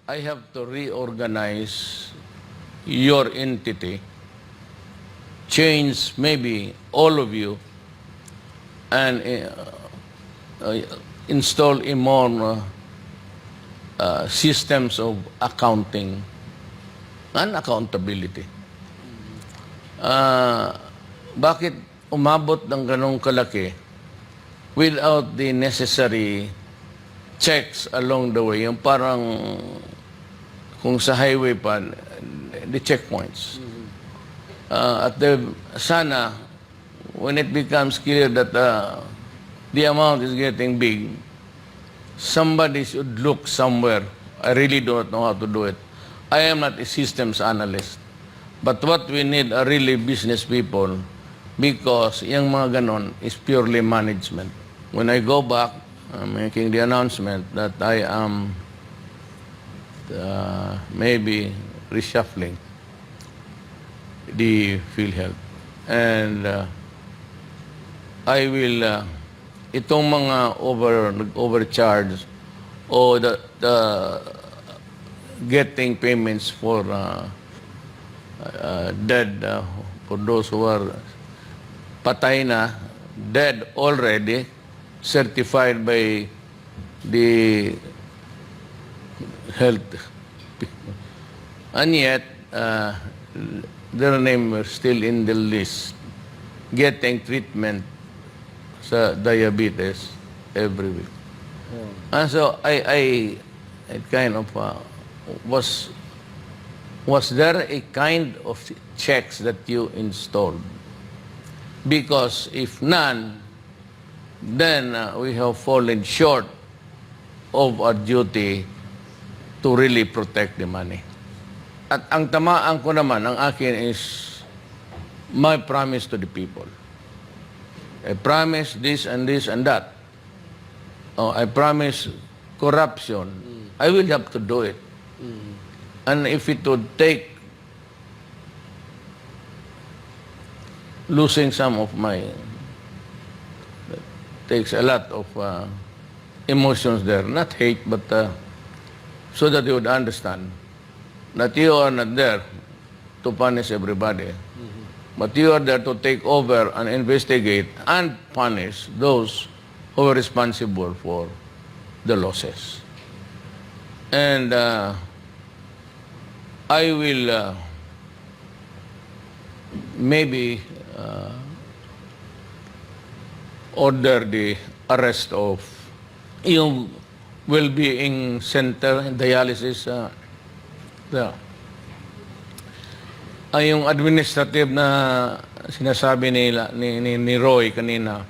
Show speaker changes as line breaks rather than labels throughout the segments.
I have to reorganize your entity, change maybe all of you, and install a more systems of accounting and accountability. Bakit umabot ng ganong kalaki without the necessary checks along the way? Yung parang kung sa highway pa, the checkpoints. At sana, when it becomes clear that the amount is getting big, somebody should look somewhere. I really don't know how to do it. I am not a systems analyst. But what we need are really business people, because yung mga ganon is purely management. When I go back, I'm making the announcement that I am maybe reshuffling the PhilHealth. And I will, itong mga overcharge o the getting payments for dead, for those who are patay na, dead already, certified by the health people. And yet, their name are still in the list, getting treatment sa diabetes every week. And so I kind of was there a kind of checks that you installed? Because if none, then we have fallen short of our duty to really protect the money. At ang tamaan ko naman, ang akin is my promise to the people. I promise this and this and that. Oh, I promise corruption. I will have to do it. And if it would take losing some of my, takes a lot of emotions there, not hate, but so that you would understand that you are not there to punish everybody, but you are there to take over and investigate and punish those who are responsible for the losses. And I will maybe order the arrest of yung well-being center, dialysis, yung administrative na sinasabi ni Roy kanina,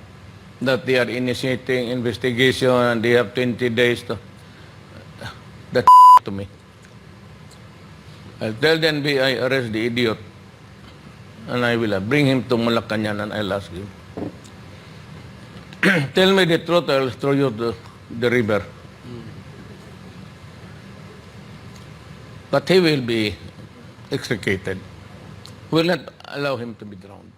that they are initiating investigation and they have 20 days to, that to me. I'll tell them I arrest the idiot and I will bring him to Malacanang and I'll ask him. Tell me the truth, I'll throw you to the river. But he will be extricated. We'll not allow him to be drowned.